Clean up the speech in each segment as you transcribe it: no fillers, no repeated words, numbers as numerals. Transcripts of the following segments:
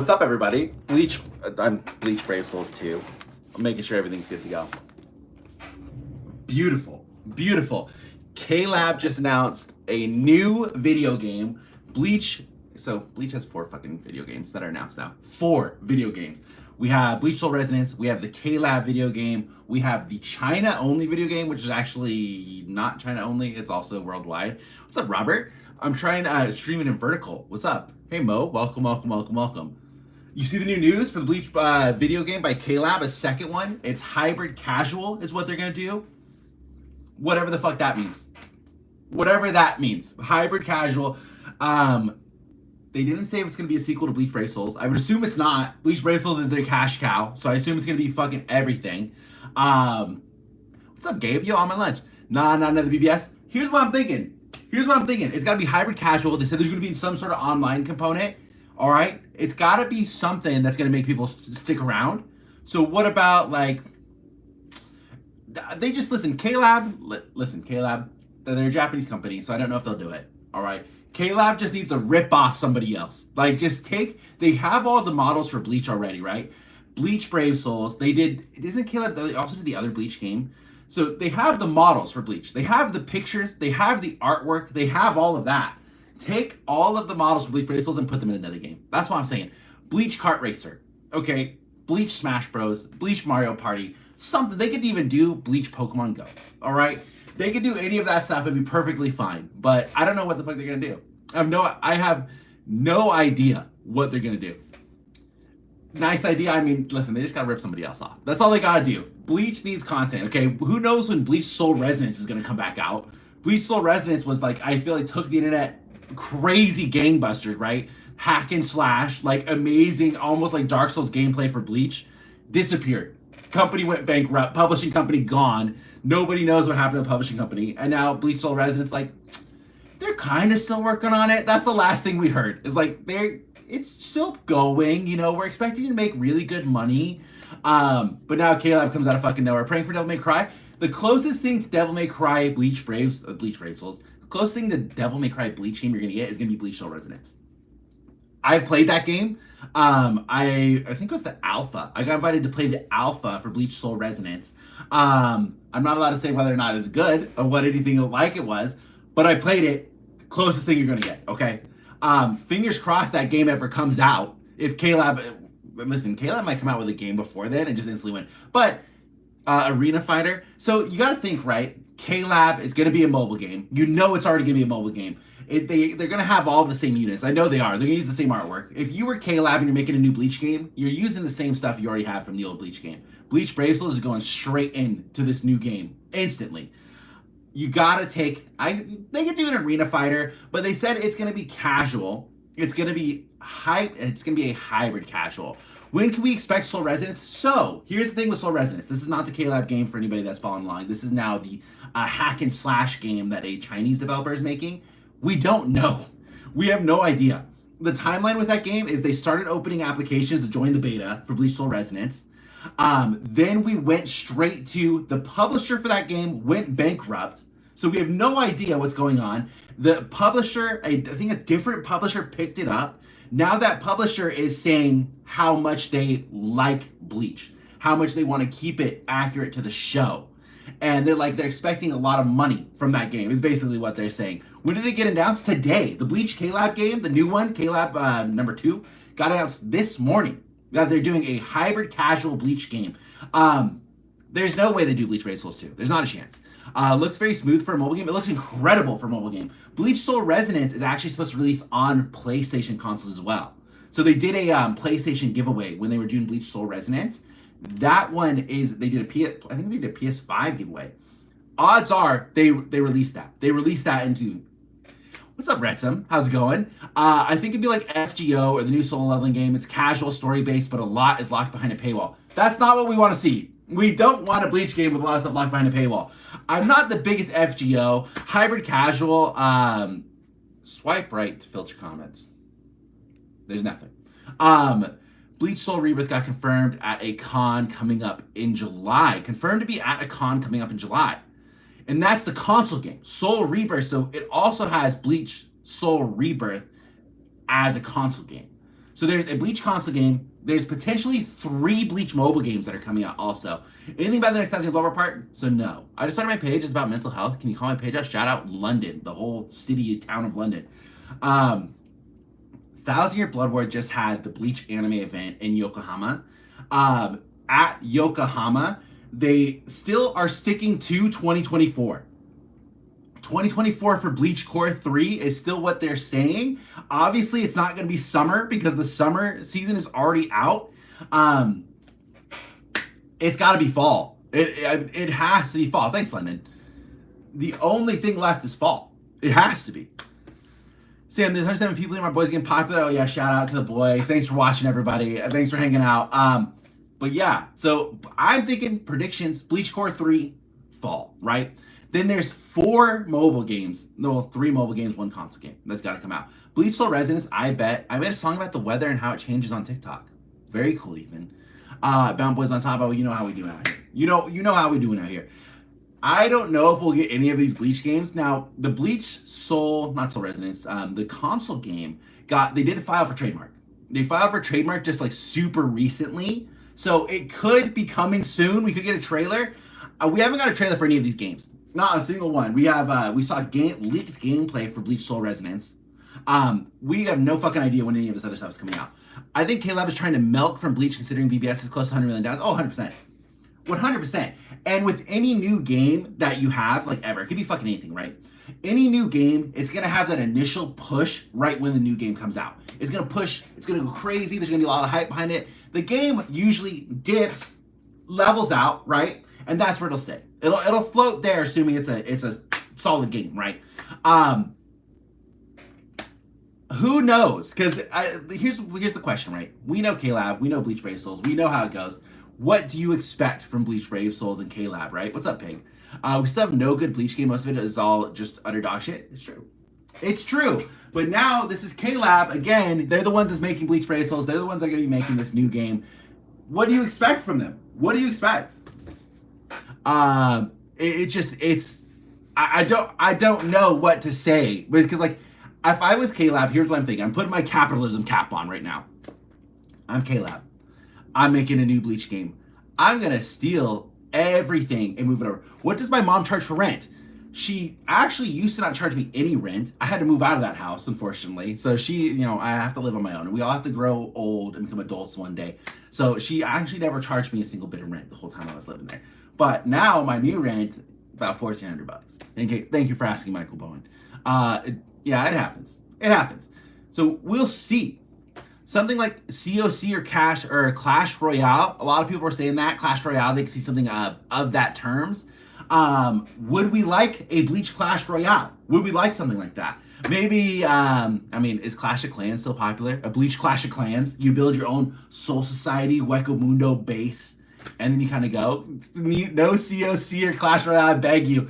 What's up, everybody? I'm Bleach Brave Souls 2. I'm making sure everything's good to go. Beautiful, beautiful. K-Lab just announced a new video game, Bleach. So Bleach has 4 fucking video games that are announced now. 4 video games. We have Bleach Soul Resonance, we have the K-Lab video game, we have the China-only video game, which is actually not China-only, it's also worldwide. What's up, Robert? I'm trying to stream it in vertical. What's up? Hey, Mo. Welcome, welcome, welcome, welcome. You see the new news for the Bleach video game by K-Lab, a second one. It's hybrid casual is what they're going to do. Whatever the fuck that means. Whatever that means. Hybrid casual. They didn't say if it's going to be a sequel to Bleach Brave Souls. I would assume it's not. Bleach Brave Souls is their cash cow, so I assume it's going to be fucking everything. What's up, Gabe? Yo, on my lunch. Nah, not another BBS. Here's what I'm thinking. It's got to be hybrid casual. They said there's going to be some sort of online component. All right, it's got to be something that's going to make people stick around. So what about, like, they just listen, K-Lab, they're a Japanese company, so I don't know if they'll do it. All right, K-Lab just needs to rip off somebody else. Like, they have all the models for Bleach already, right? Bleach Brave Souls, isn't K-Lab, they also did the other Bleach game. So they have the models for Bleach. They have the pictures, they have the artwork, they have all of that. Take all of the models from Bleach Brave Souls and put them in another game. That's what I'm saying. Bleach Kart Racer, okay? Bleach Smash Bros, Bleach Mario Party, something. They could even do Bleach Pokemon Go, all right? They could do any of that stuff and be perfectly fine, but I don't know what the fuck they're gonna do. I have no idea what they're gonna do. Nice idea. I mean, listen, they just gotta rip somebody else off. That's all they gotta do. Bleach needs content, okay? Who knows when Bleach Soul Resonance is gonna come back out? Bleach Soul Resonance was like, I feel like took the internet crazy gangbusters, right? Hack and slash, like amazing, almost like Dark Souls gameplay for Bleach. Disappeared. Company went bankrupt. Publishing company gone. Nobody knows what happened to the publishing company. And now Bleach Soul Resonance, like, they're kind of still working on it. That's the last thing we heard. Is like, it's still going. You know, we're expecting to make really good money. But now K-Lab comes out of fucking nowhere, praying for Devil May Cry. The closest thing to Devil May Cry Bleach Brave Souls, the closest thing to Devil May Cry Bleach game you're gonna get is gonna be Bleach Soul Resonance. I've played that game. I think it was the alpha. I got invited to play the alpha for Bleach Soul Resonance. I'm not allowed to say whether or not it's good or what anything like it was, but I played it. Closest thing you're gonna get, okay? Fingers crossed that game ever comes out. If K-Lab, listen, K-Lab might come out with a game before then and just instantly win. But Arena Fighter. So you got to think, right? K-Lab is going to be a mobile game. You know it's already going to be a mobile game. They're going to have all the same units. I know they are. They're going to use the same artwork. If you were K-Lab and you're making a new Bleach game, you're using the same stuff you already have from the old Bleach game. Bleach Brave Souls is going straight into this new game instantly. You got to take... they could do an Arena Fighter, but they said it's going to be casual. It's going to be a hybrid casual. When can we expect Soul Resonance? So, here's the thing with Soul Resonance. This is not the K-Lab game for anybody that's following along. This is now the hack and slash game that a Chinese developer is making. We don't know. We have no idea. The timeline with that game is they started opening applications to join the beta for Bleach Soul Resonance. Then we went straight to the publisher for that game went bankrupt. So we have no idea what's going on. The publisher, I think a different publisher picked it up. Now that publisher is saying how much they like Bleach, how much they want to keep it accurate to the show. And they're expecting a lot of money from that game, is basically what they're saying. When did it get announced? Today. The Bleach K-Lab game, the new one, K-Lab number 2, got announced this morning that they're doing a hybrid casual Bleach game. There's no way they do Bleach Brave Souls 2. There's not a chance. Looks very smooth for a mobile game. It looks incredible for a mobile game. Bleach Soul Resonance is actually supposed to release on PlayStation consoles as well. So they did a PlayStation giveaway when they were doing Bleach Soul Resonance. That one is, I think they did a PS5 giveaway. Odds are they released that. They released that into... What's up, Retsum? How's it going? I think it'd be like FGO or the new solo leveling game. It's casual, story-based, but a lot is locked behind a paywall. That's not what we want to see. We don't want a Bleach game with a lot of stuff locked behind a paywall. I'm not the biggest FGO. Hybrid casual. Swipe right to filter comments. There's nothing. Bleach Soul Rebirth got confirmed at a con coming up in July. Confirmed to be at a con coming up in July. And that's the console game, Soul Rebirth. So it also has Bleach Soul Rebirth as a console game. So there's a Bleach console game. There's potentially 3 Bleach mobile games that are coming out also. Anything about the next 1,000 Year Blood War part? So no. I just started my page. It's about mental health. Can you call my page out? Shout out London, the whole city, town of London. 1,000 Year Blood War just had the Bleach Anime event in Yokohama. At Yokohama, they still are sticking to 2024. 2024 for Bleach Core 3 is still what they're saying. Obviously, it's not going to be summer because the summer season is already out. It's got to be fall. It has to be fall. Thanks, London. The only thing left is fall. It has to be. Sam, there's 107 people in my boys getting popular. Oh yeah, shout out to the boys. Thanks for watching, everybody. Thanks for hanging out. But yeah, so I'm thinking predictions, Bleach Core 3, fall, right? Then there's 4 mobile games. No, 3 mobile games, 1 console game. That's got to come out. Bleach Soul Resonance, I bet. I made a song about the weather and how it changes on TikTok. Very cool, Ethan. Bound Boys on top of, you know how we do out here. You know how we doing out here. I don't know if we'll get any of these Bleach games. Now, the Bleach Soul, not Soul Resonance, the console game, they did file for trademark. They filed for trademark just like super recently. So it could be coming soon. We could get a trailer. We haven't got a trailer for any of these games. Not a single one. We have we saw leaked gameplay for Bleach Soul Resonance. We have no fucking idea when any of this other stuff is coming out. I think K-Lab is trying to milk from Bleach considering BBS is close to $100 million. Oh, 100%. 100%. And with any new game that you have, like ever, it could be fucking anything, right? Any new game, it's going to have that initial push right when the new game comes out. It's going to push, it's going to go crazy, there's going to be a lot of hype behind it. The game usually dips, levels out, right? And that's where it'll stay. It'll float there, assuming it's a solid game, right? Who knows? Because here's the question, right? We know K-Lab, we know Bleach Brave Souls, we know how it goes. What do you expect from Bleach Brave Souls and K-Lab, right? What's up, Pig? We still have no good Bleach game. Most of it is all just utter dog shit. It's true. It's true. But now this is K-Lab. Again, they're the ones that's making Bleach Brave Souls. They're the ones that are going to be making this new game. What do you expect from them? What do you expect? I don't know what to say. Because, like, if I was K-Lab, here's what I'm thinking. I'm putting my capitalism cap on right now. I'm K-Lab. I'm making a new Bleach game. I'm going to steal everything and move it over. What does my mom charge for rent? She actually used to not charge me any rent. I had to move out of that house, unfortunately. So I have to live on my own. And we all have to grow old and become adults one day. So she actually never charged me a single bit of rent the whole time I was living there. But now my new rent, about $1,400. Thank you for asking, Michael Bowen. Yeah, it happens. It happens. So we'll see. Something like COC or Clash Royale. A lot of people are saying that. Clash Royale, they can see something of that terms. Would we like a Bleach Clash Royale? Would we like something like that? Maybe, is Clash of Clans still popular? A Bleach Clash of Clans? You build your own Soul Society, Hueco Mundo base, and then you kind of go. No COC or Clash Royale, I beg you.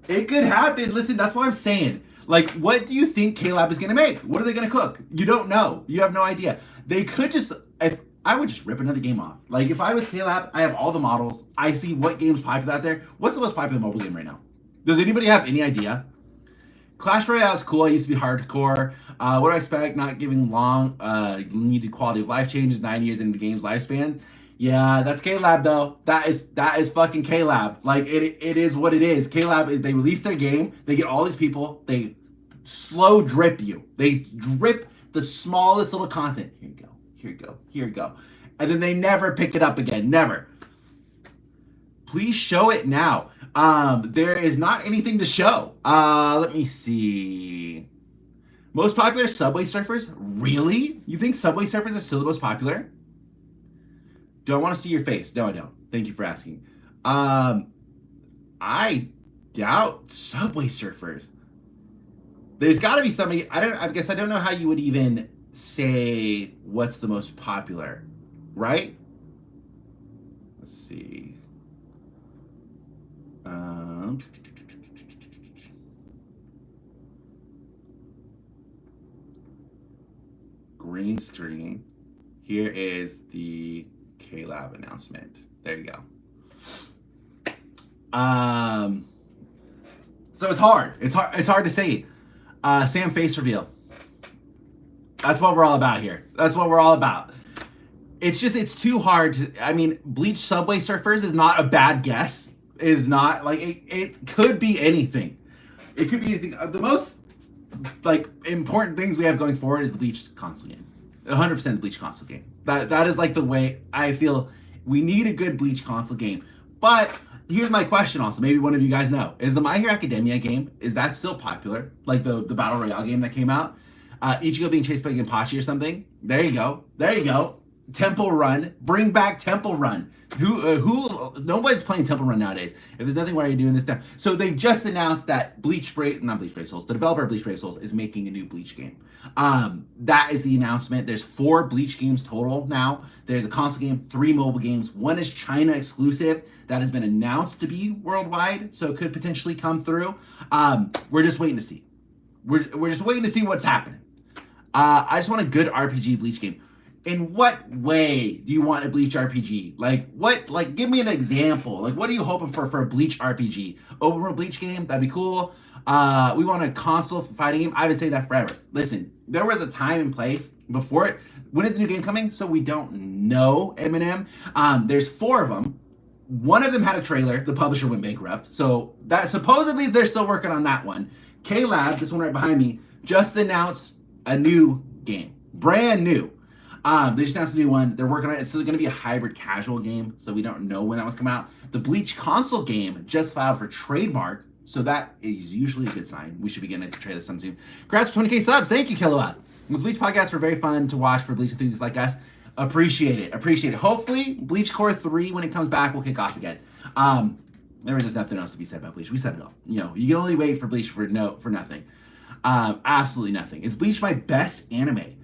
It could happen. Listen, that's what I'm saying. Like, what do you think K-Lab is going to make? What are they going to cook? You don't know. You have no idea. They could just, I would just rip another game off. Like, if I was K-Lab, I have all the models. I see what game's popular out there. What's the most popular mobile game right now? Does anybody have any idea? Clash Royale is cool. I used to be hardcore. What do I expect? Not giving long, needed quality of life changes 9 years into the game's lifespan. Yeah, that's K-Lab though. That is fucking K-Lab. Like, it is what it is. K-Lab, they release their game. They get all these people. They slow drip you. They drip the smallest little content. Here you go. Here you go. Here you go. And then they never pick it up again. Never. Please show it now. There is not anything to show. Let me see. Most popular Subway Surfers? Really? You think Subway Surfers is still the most popular? Do I want to see your face? No, I don't. Thank you for asking. I doubt Subway Surfers. There's got to be somebody. I guess I don't know how you would even say what's the most popular, right? Let's see. Green screen. Here is the K-Lab announcement. There you go. So it's hard. It's hard to say. Sam face reveal. That's what we're all about here. That's what we're all about. It's just, it's too hard to, I mean, Bleach Subway Surfers is not a bad guess. Is not, like, it could be anything. It could be anything. The most, like, important things we have going forward is the Bleach console game. 100% the Bleach console game. That is, like, the way I feel we need a good Bleach console game. But here's my question also. Maybe one of you guys know. Is the My Hero Academia game, is that still popular? Like the Battle Royale game that came out? Ichigo being chased by Genpachi or something? There you go. There you go. Temple Run. Bring back Temple Run. Nobody's playing Temple Run nowadays. If there's nothing, why are you doing this now? So they've just announced that the developer of Bleach Brave Souls is making a new Bleach game. That is the announcement. There's 4 Bleach games total now. There's a console game, 3 mobile games. One is China exclusive that has been announced to be worldwide, so it could potentially come through. We're just waiting to see. We're just waiting to see what's happening. I just want a good RPG Bleach game. In what way do you want a Bleach RPG? Like, give me an example. Like, what are you hoping for a Bleach RPG? Open world Bleach game? That'd be cool. We want a console fighting game. I've been saying that forever. Listen, there was a time and place before it. When is the new game coming? So we don't know, Eminem. There's 4 of them. One of them had a trailer. The publisher went bankrupt. So that supposedly they're still working on that one. K-Lab, this one right behind me, just announced a new game. Brand new. They just announced a new one. They're working on it. It's still going to be a hybrid casual game, so we don't know when that one's coming out. The Bleach console game just filed for trademark, so that is usually a good sign. We should be getting a trailer sometime soon. Congrats for 20K subs. Thank you, Kilowatt. Those Bleach podcasts were very fun to watch for Bleach enthusiasts like us. Appreciate it. Appreciate it. Hopefully, Bleach Core 3, when it comes back, will kick off again. There was just nothing else to be said about Bleach. We said it all. You know, you can only wait for Bleach for nothing. Absolutely nothing. Is Bleach my best anime?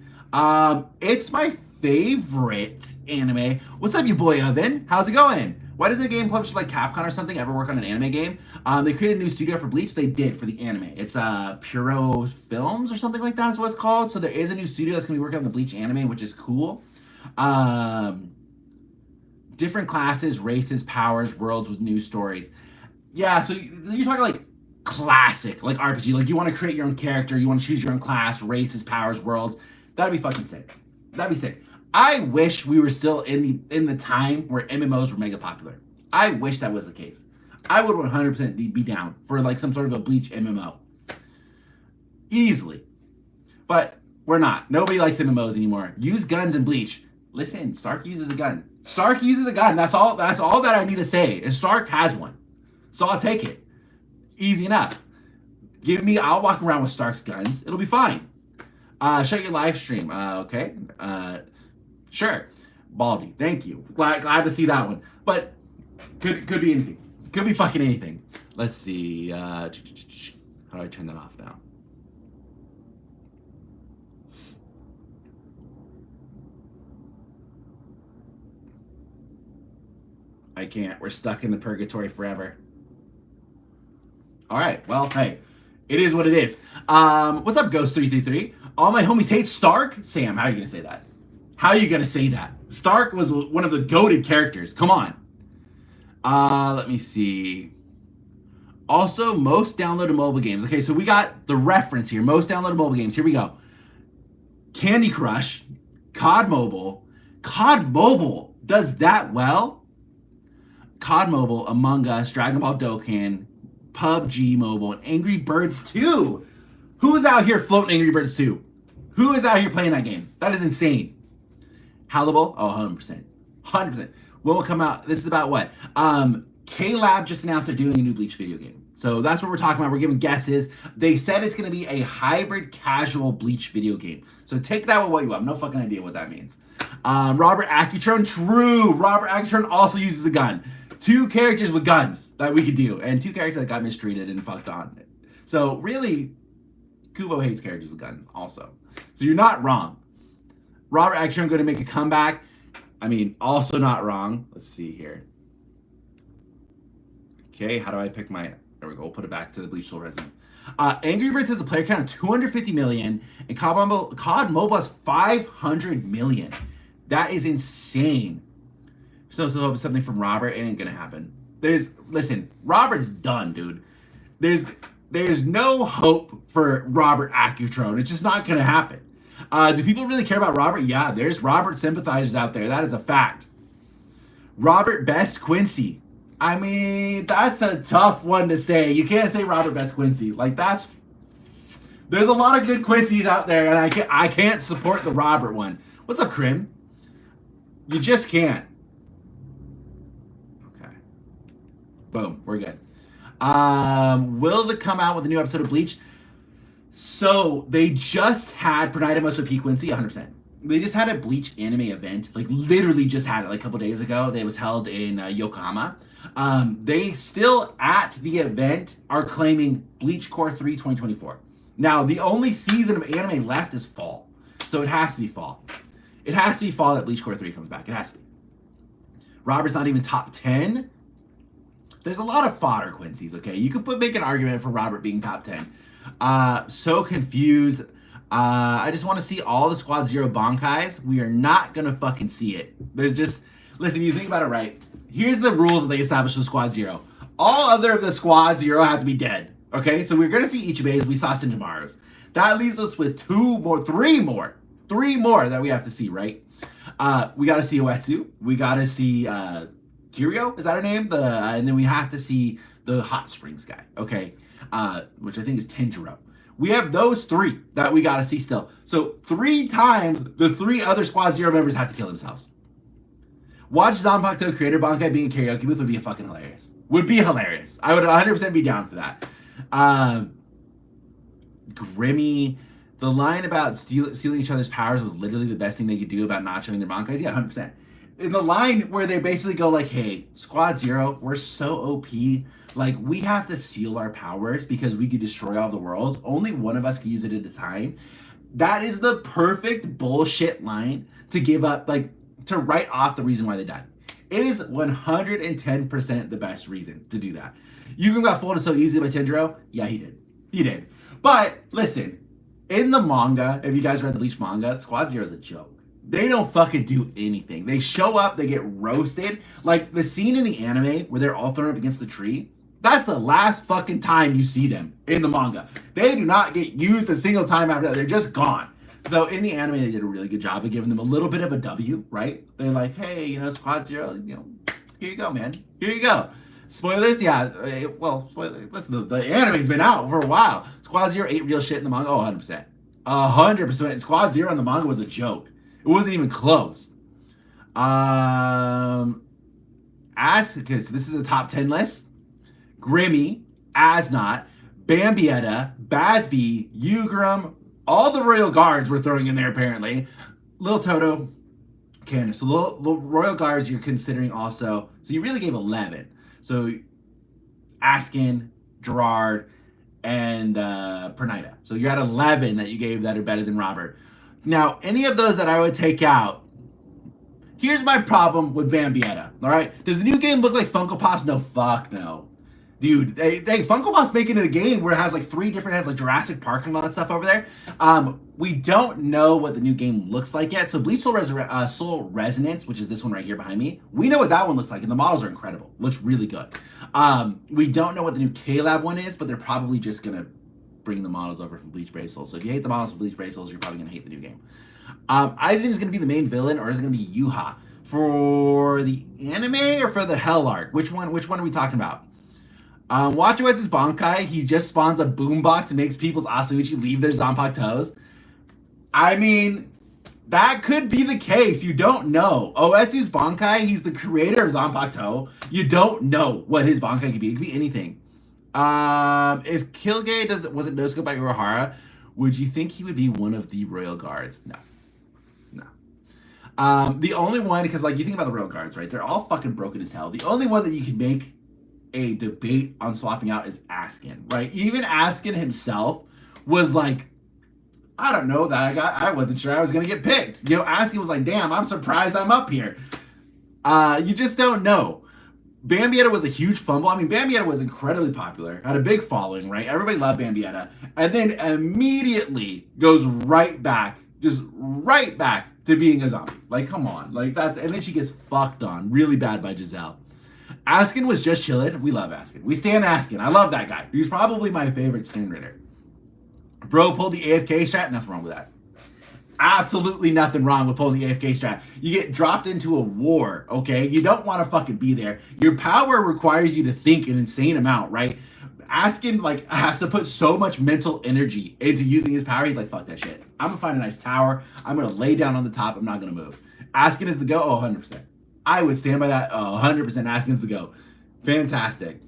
It's my favorite anime. What's up, you boy Oven? How's it going? Why doesn't a game published like Capcom or something ever work on an anime game? They created a new studio for Bleach. They did for the anime. It's Puro Films or something like that is what it's called. So there is a new studio that's gonna be working on the Bleach anime, which is cool. Different classes, races, powers, worlds with new stories. Yeah, so you're talking like classic, like RPG. Like you want to create your own character, you want to choose your own class, races, powers, worlds. That'd be fucking sick. That'd be sick. I wish we were still in the time where MMOs were mega popular. I wish that was the case. I would 100% be down for like some sort of a Bleach MMO. Easily. But we're not. Nobody likes MMOs anymore. Use guns in Bleach. Listen, Stark uses a gun. Stark uses a gun. That's all that I need to say. And Stark has one. So I'll take it. Easy enough. I'll walk around with Stark's guns. It'll be fine. Shut your live stream. Okay. Sure. Baldy. Thank you. Glad to see that one. But could be anything. Could be fucking anything. Let's see. How do I turn that off now? I can't. We're stuck in the purgatory forever. All right. Well, hey, it is what it is. What's up, Ghost333? All my homies hate Stark? Sam, how are you going to say that? How are you going to say that? Stark was one of the goated characters. Come on. Let me see. Also, most downloaded mobile games. Okay, so we got the reference here. Most downloaded mobile games. Here we go. Candy Crush, COD Mobile. COD Mobile does that well? COD Mobile, Among Us, Dragon Ball Dokkan, PUBG Mobile, and Angry Birds 2. Who is out here floating Angry Birds 2? Who is out here playing that game? That is insane. Hallible? Oh, 100%. 100%. When will come out? This is about what? K-Lab just announced they're doing a new Bleach video game. So that's what we're talking about. We're giving guesses. They said it's going to be a hybrid casual Bleach video game. So take that with what you want. No fucking idea what that means. Robert Accutron, true. Robert Accutron also uses a gun. 2 characters with guns that we could do. And 2 characters that got mistreated and fucked on. So really, Kubo hates characters with guns also. So you're not wrong. Robert Accutron going to make a comeback. I mean, also not wrong. Let's see here. Okay, how do I pick my... There we go. We'll put it back to the Bleach Soul resident. Angry Birds has a player count of 250 million, and COD Mobile has 500 million. That is insane. So hope it's something from Robert. It ain't gonna happen. Listen, Robert's done, dude. There's no hope for Robert Accutron. It's just not gonna happen. Do people really care about Robert? Yeah, there's Robert sympathizers out there. That is a fact. Robert Best Quincy. I mean, that's a tough one to say. You can't say Robert Best Quincy. Like, there's a lot of good Quincy's out there, and I can't support the Robert one. What's up, Krim? You just can't. Okay. Boom. We're good. Will it come out with a new episode of Bleach? So they just had Pernida must be Quincy 100%. They just had a Bleach Anime event, like literally just had it like a couple days ago. It was held in Yokohama. They still at the event are claiming Bleach Core 3 2024. Now the only season of anime left is fall, so it has to be fall. It has to be fall that Bleach Core 3 comes back. It has to be. Robert's not even top 10. There's a lot of fodder Quincy's. Okay, you could make an argument for Robert being top 10. So confused. I just want to see all the Squad Zero Bankais. We are not gonna fucking see it. There's just, listen, you think about it right. Here's the rules that they established with Squad Zero. All other of the Squad Zero have to be dead. Okay, so we're gonna see Ichibe's. We saw Shinjimaru's. That leaves us with three more that we have to see, right? We gotta see Oetsu. We gotta see Kirio. Is that her name? And then we have to see the Hot Springs guy. Okay, which I think is Tenjiro. We have those three that we gotta see still. So 3 times the 3 other Squad Zero members have to kill themselves. Watch Zanpakuto creator Bankai being a karaoke booth would be fucking hilarious. Would be hilarious. I would 100% be down for that. Grimmy, the line about stealing each other's powers was literally the best thing they could do about not showing their Bankais. Yeah, 100%. In the line where they basically go like, hey, Squad Zero, we're so OP. Like, we have to seal our powers because we could destroy all the worlds. Only one of us can use it at a time. That is the perfect bullshit line to give up, like, to write off the reason why they died. It is 110% the best reason to do that. Yugen got folded so easily by Tenjiro? Yeah, he did. He did. But, listen, in the manga, if you guys read the Bleach manga, Squad Zero is a joke. They don't fucking do anything. They show up, they get roasted. Like, the scene in the anime where they're all thrown up against the tree, that's the last fucking time you see them in the manga. They do not get used a single time after that. They're just gone. So in the anime, they did a really good job of giving them a little bit of a W, right? They're like, hey, you know, Squad Zero, you know, here you go, man. Here you go. Spoilers, yeah. Well, spoilers. Listen, the anime's been out for a while. Squad Zero ate real shit in the manga. Oh, 100%. 100%. Squad Zero in the manga was a joke. It wasn't even close. Okay, so this is a top 10 list. Grimmy, Asnot, Bambietta, Basby, Ugram, all the Royal Guards we're throwing in there apparently. Lil Toto, Candace. So the Royal Guards you're considering also. So you really gave 11. So Askin, Gerard, and Pernida. So you're at 11 that you gave that are better than Robert. Now, any of those that I would take out, here's my problem with Bambietta, all right? Does the new game look like Funko Pops? No, fuck no. Dude, Funko Pop's making it a game where it has like 3 different, has like Jurassic Park and all that stuff over there. We don't know what the new game looks like yet. So Bleach Soul Resonance, which is this one right here behind me, we know what that one looks like, and the models are incredible. Looks really good. We don't know what the new K-Lab one is, but they're probably just going to bring the models over from Bleach Brave Souls. So if you hate the models from Bleach Brave Souls, you're probably going to hate the new game. Aizen is going to be the main villain, or is it going to be Yuha? For the anime or for the Hell arc? Which one are we talking about? Wachuetsu's Bankai, he just spawns a boombox and makes people's Asuichi leave their Zanpakutos. I mean, that could be the case. You don't know. Oetsu's Bankai, he's the creator of Zanpakuto. You don't know what his Bankai could be. It could be anything. If Kilgay wasn't no scope by Urahara, would you think he would be one of the Royal Guards? No. The only one, because like you think about the Royal Guards, right? They're all fucking broken as hell. The only one that you can make a debate on swapping out is Askin, right? Even Askin himself was like, I don't know, I wasn't sure I was gonna get picked. You know, Askin was like, damn, I'm surprised I'm up here. You just don't know. Bambietta was a huge fumble. I mean, Bambietta was incredibly popular, had a big following, right? Everybody loved Bambietta, and then immediately goes right back, just right back to being a zombie. Like, come on, like and then she gets fucked on really bad by Giselle. Askin was just chilling. We love Askin. We stand Askin. I love that guy. He's probably my favorite Stern Ritter. Bro pulled the AFK strat. Nothing wrong with that. absolutely nothing wrong with pulling the AFK strat. You get dropped into a war, okay? You don't want to fucking be there. Your power requires you to think an insane amount, right? Askin like has to put so much mental energy into using his power. He's like, fuck that shit. I'm gonna find a nice tower. I'm gonna lay down on the top. I'm not gonna move. Askin is the go. Oh, 100%. I would stand by that. Oh, 100%. Askin's the go. Fantastic.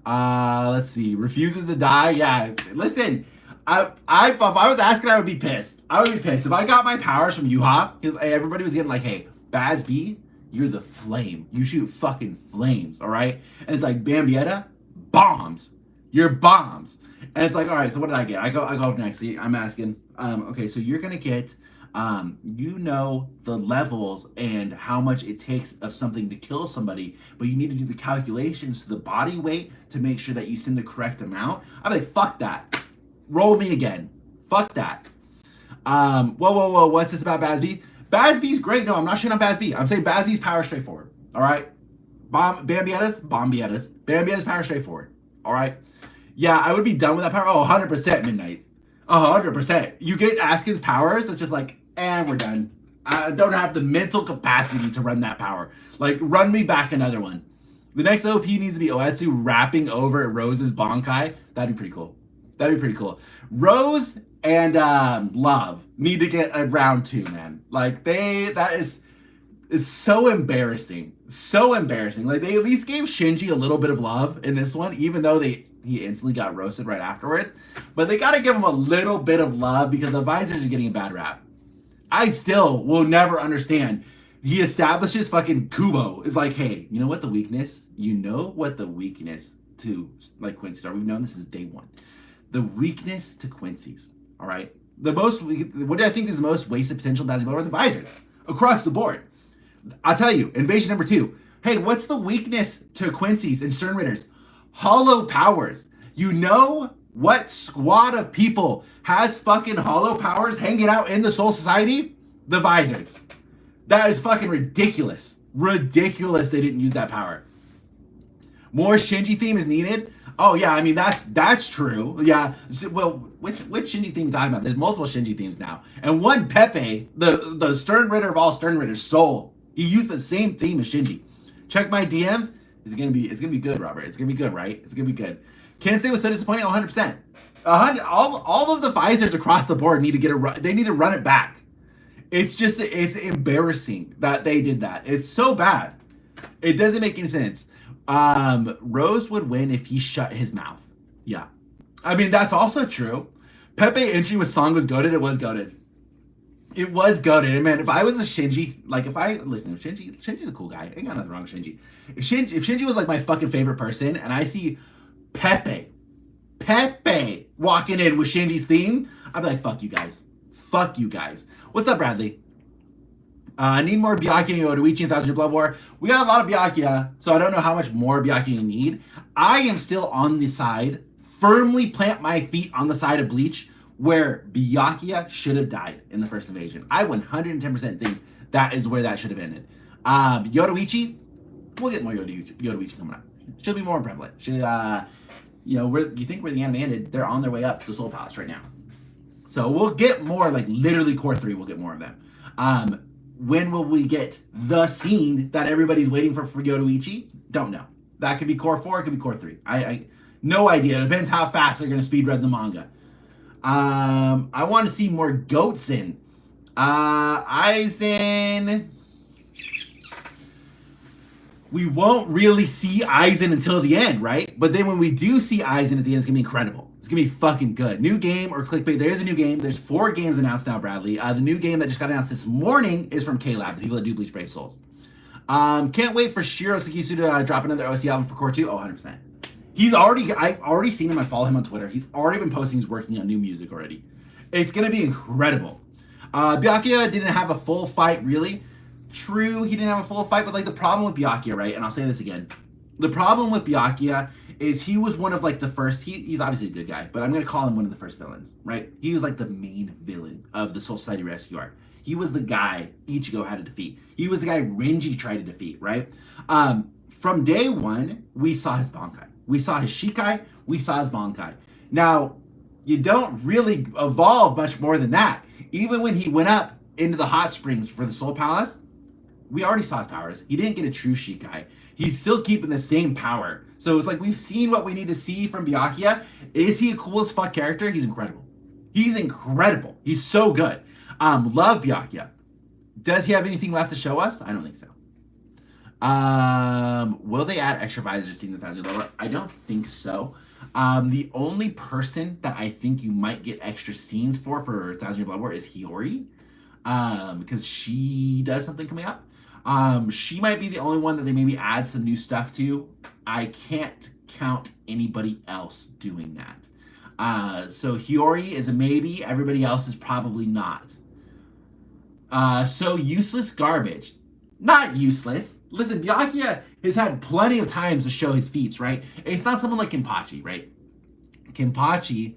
Let's see. Refuses to die. Yeah. Listen, if I was asking, I would be pissed. I would be pissed if I got my powers from Yuha. Everybody was getting like, hey, Baz B, you're the flame. You shoot fucking flames, all right? And it's like Bambietta, bombs. You're bombs. And it's like, all right. So what did I get? I go next. I'm asking. Okay, so you're gonna get. You know the levels and how much it takes of something to kill somebody, but you need to do the calculations to the body weight to make sure that you send the correct amount. I'm like, fuck that. Roll me again. Fuck that. Whoa. What's this about Bazby? Bazby's great. No, I'm not shitting on Bazby. I'm saying Bazby's power straightforward. All right. Bambietta's power straightforward. All right. Yeah, I would be done with that power. Oh, 100% Midnight. 100%. You get Askin's powers, it's just like, and we're done. I don't have the mental capacity to run that power. Like, run me back another one. The next OP needs to be Oetsu rapping over Rose's Bankai. That'd be pretty cool. That'd be pretty cool. Rose and Love need to get a round 2, man. Like, that is so embarrassing. So embarrassing. Like, they at least gave Shinji a little bit of love in this one, even though he instantly got roasted right afterwards. But they gotta give him a little bit of love because the Visors are getting a bad rap. I still will never understand. He establishes fucking Kubo is like, hey, you know what the weakness? You know what the weakness to like Quincy Star? We've known this is day one. The weakness to Quincy's, all right? What do I think is the most wasted potential Dazzle are the Visors across the board. I'll tell you, Invasion number 2. Hey, what's the weakness to Quincy's and Stern Ritters? Hollow powers. You know what squad of people has fucking hollow powers hanging out in the Soul Society? The Visors. That is fucking ridiculous. Ridiculous they didn't use that power. More Shinji theme is needed. Oh yeah, I mean that's true. Yeah. Well, which Shinji theme are you talking about? There's multiple Shinji themes now. And one Pepe, the Stern Ritter of all Stern Ritters, stole. He used the same theme as Shinji. Check my DMs. It's gonna be good, Robert. It's gonna be good, right? It's gonna be good. Kansai was so disappointing. 100%. All of the Visors across the board need to they need to run it back. It's embarrassing that they did that. It's so bad. It doesn't make any sense. Rose would win if he shut his mouth. Yeah, I mean that's also true. Pepe entry with song was goated. It was goated. It was goated. And man, if I was a Shinji, like if Shinji's a cool guy. I ain't got nothing wrong with Shinji. If Shinji was like my fucking favorite person, and I see Pepe walking in with Shinji's theme, I'd be like, fuck you guys. Fuck you guys. What's up, Bradley? I need more Byakuya and Yoruichi in 1000 Year Blood War. We got a lot of Byakuya, so I don't know how much more Byakuya you need. I am still on the side, firmly plant my feet on the side of Bleach, where Byakuya should have died in the first invasion. I 110% think that is where that should have ended. Yoruichi, we'll get more Yoruichi coming up. She'll be more prevalent. You know, you think where the anime ended, they're on their way up to the Soul Palace right now. So we'll get more, like literally core 3, we'll get more of them. When will we get the scene that everybody's waiting for Yoruichi? Don't know. That could be core 4, it could be core 3. I no idea. It depends how fast they're gonna speed read the manga. I want to see more Goatsen. Aizen. We won't really see Aizen until the end, right? But then when we do see Aizen at the end, it's gonna be incredible. It's gonna be fucking good. New game or clickbait. There's a new game. There's 4 games announced now, Bradley. The new game that just got announced this morning is from K-Lab, the people that do Bleach Brave Souls. Can't wait for Shiro Sakisu to drop another OC album for Core 2. Oh, 100%. I've already seen him. I follow him on Twitter. He's already been posting he's working on new music already. It's gonna be incredible. Byakuya didn't have a full fight, really. True, he didn't have a full fight, but like the problem with Byakuya, right? And I'll say this again. The problem with Byakuya is he was one of like the first, he's obviously a good guy, but I'm gonna call him one of the first villains, right? He was like the main villain of the Soul Society Rescue arc. He was the guy Ichigo had to defeat. He was the guy Renji tried to defeat, right? From day one, we saw his Bankai. We saw his Shikai, we saw his Bankai. Now, you don't really evolve much more than that. Even when he went up into the hot springs for the Soul Palace, we already saw his powers. He didn't get a true Shikai. He's still keeping the same power. So it's like we've seen what we need to see from Byakuya. Is he a cool as fuck character? He's incredible. He's incredible. He's so good. Love Byakuya. Does he have anything left to show us? I don't think so. Will they add extra visors to the 1,000 lower? I don't think so. The only person that I think you might get extra scenes for 1,000 Blood War is Hiyori. Because she does something coming up. She might be the only one that they maybe add some new stuff to. I can't count anybody else doing that. So Hiyori is a maybe. Everybody else is probably not. So useless garbage. Not useless. Listen, Byakuya has had plenty of times to show his feats, right? It's not someone like Kenpachi, right? Kenpachi,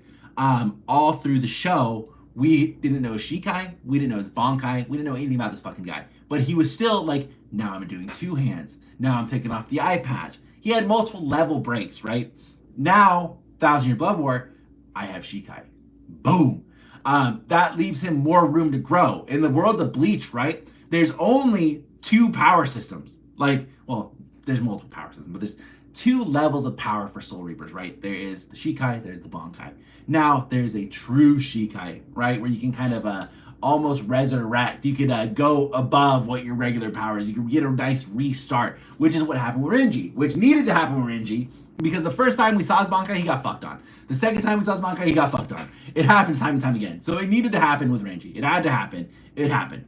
all through the show, we didn't know his Shikai, we didn't know his Bankai, we didn't know anything about this fucking guy. But he was still like, now I'm doing two hands. Now I'm taking off the eye patch. He had multiple level breaks, right? Now, 1,000 Year Blood War, I have Shikai. Boom. That leaves him more room to grow. In the world of Bleach, right? There's only two power systems. Like, well, there's multiple power systems, but there's two levels of power for Soul Reapers, right? There is the Shikai, there's the Bankai. Now, there's a true Shikai, right? Where you can kind of almost resurrect. You could go above what your regular power is. You can get a nice restart, which is what happened with Renji, which needed to happen with Renji, because the first time we saw his Bankai, he got fucked on. The second time we saw his Bankai, he got fucked on. It happens time and time again. So it needed to happen with Renji. It had to happen. It happened.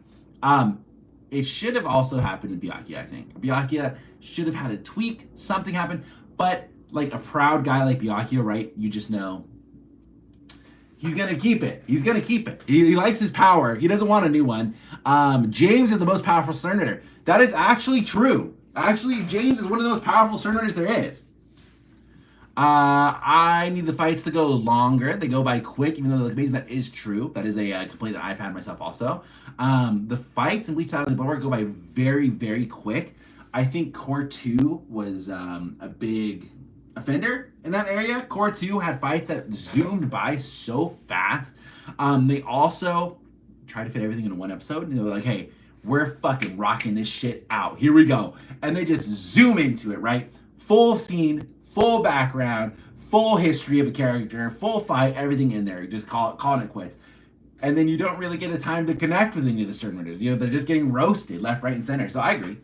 It should have also happened with Byakuya, I think. Byakuya should have had a tweak, something happened, but like a proud guy like Byakuya, right? You just know he's gonna keep it. He's gonna keep it. He likes his power. He doesn't want a new one. James is the most powerful Sternator. That is actually true. Actually, James is one of the most powerful Sternators there is. I need the fights to go longer. They go by quick, even though they look amazing. That is true. That is a complaint that I've had myself also. The fights in Bleach Anime go by very, very quick. I think Core 2 was a big offender in that area. Core 2 had fights that zoomed by so fast. They also try to fit everything into one episode. And they're like, hey, we're fucking rocking this shit out. Here we go. And they just zoom into it, right? Full scene, full background, full history of a character, full fight, everything in there. Just calling it quits. And then you don't really get a time to connect with any of the Sternators. You know, they're just getting roasted left, right, and center. So I agree.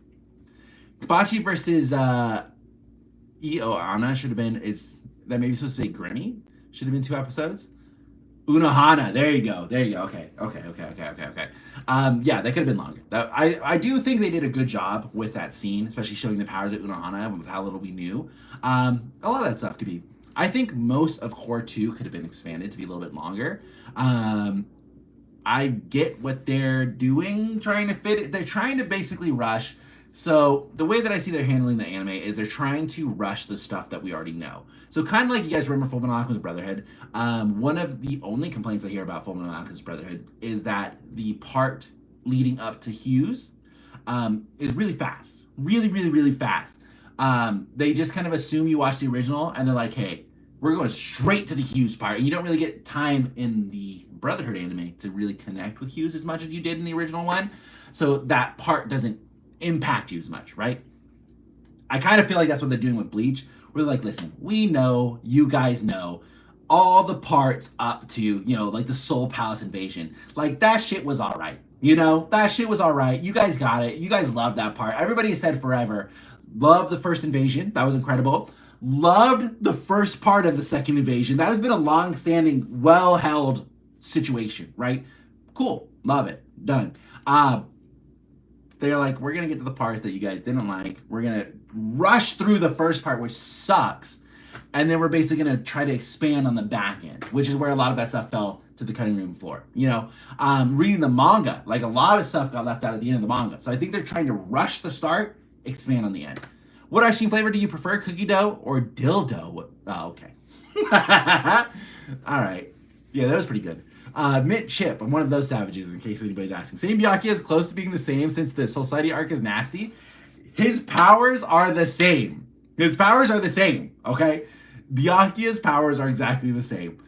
Kabachi versus Io Anna should have been, is that maybe supposed to say Grimmy? Should have been 2 episodes. Unohana, there you go. Okay. Yeah, that could have been longer. I do think they did a good job with that scene, especially showing the powers of Unohana with how little we knew. A lot of that stuff could be, I think most of Core 2 could have been expanded to be a little bit longer. I get what they're doing, trying to fit it. They're trying to basically rush. So the way that I see they're handling the anime is they're trying to rush the stuff that we already know. So kind of like you guys remember Fullmetal Alchemist Brotherhood. One of the only complaints I hear about Fullmetal Alchemist Brotherhood is that the part leading up to Hughes is really fast. Really fast. They just kind of assume you watch the original and they're like, hey, we're going straight to the Hughes part. And you don't really get time in the Brotherhood anime to really connect with Hughes as much as you did in the original one. So that part doesn't impact you as much, right? I kind of feel like that's what they're doing with Bleach. We're like, listen, we know, you guys know, all the parts up to, you know, like the Soul Palace invasion. Like, that shit was all right. You know, that shit was all right. You guys got it. You guys loved that part. Everybody has said forever, loved the first invasion. That was incredible. Loved the first part of the second invasion. That has been a long-standing, well-held situation, right? Cool. Love it. Done. They're like, we're going to get to the parts that you guys didn't like. We're going to rush through the first part, which sucks. And then we're basically going to try to expand on the back end, which is where a lot of that stuff fell to the cutting room floor. You know, reading the manga, like a lot of stuff got left out at the end of the manga. So I think they're trying to rush the start, expand on the end. What ice cream flavor do you prefer, cookie dough or dildo? Oh, okay. All right. Yeah, that was pretty good. Mint Chip, I'm one of those savages, in case anybody's asking. Saying Byakuya is close to being the same since the Soul Society arc is nasty. His powers are the same. His powers are the same, okay? Byakuya's powers are exactly the same.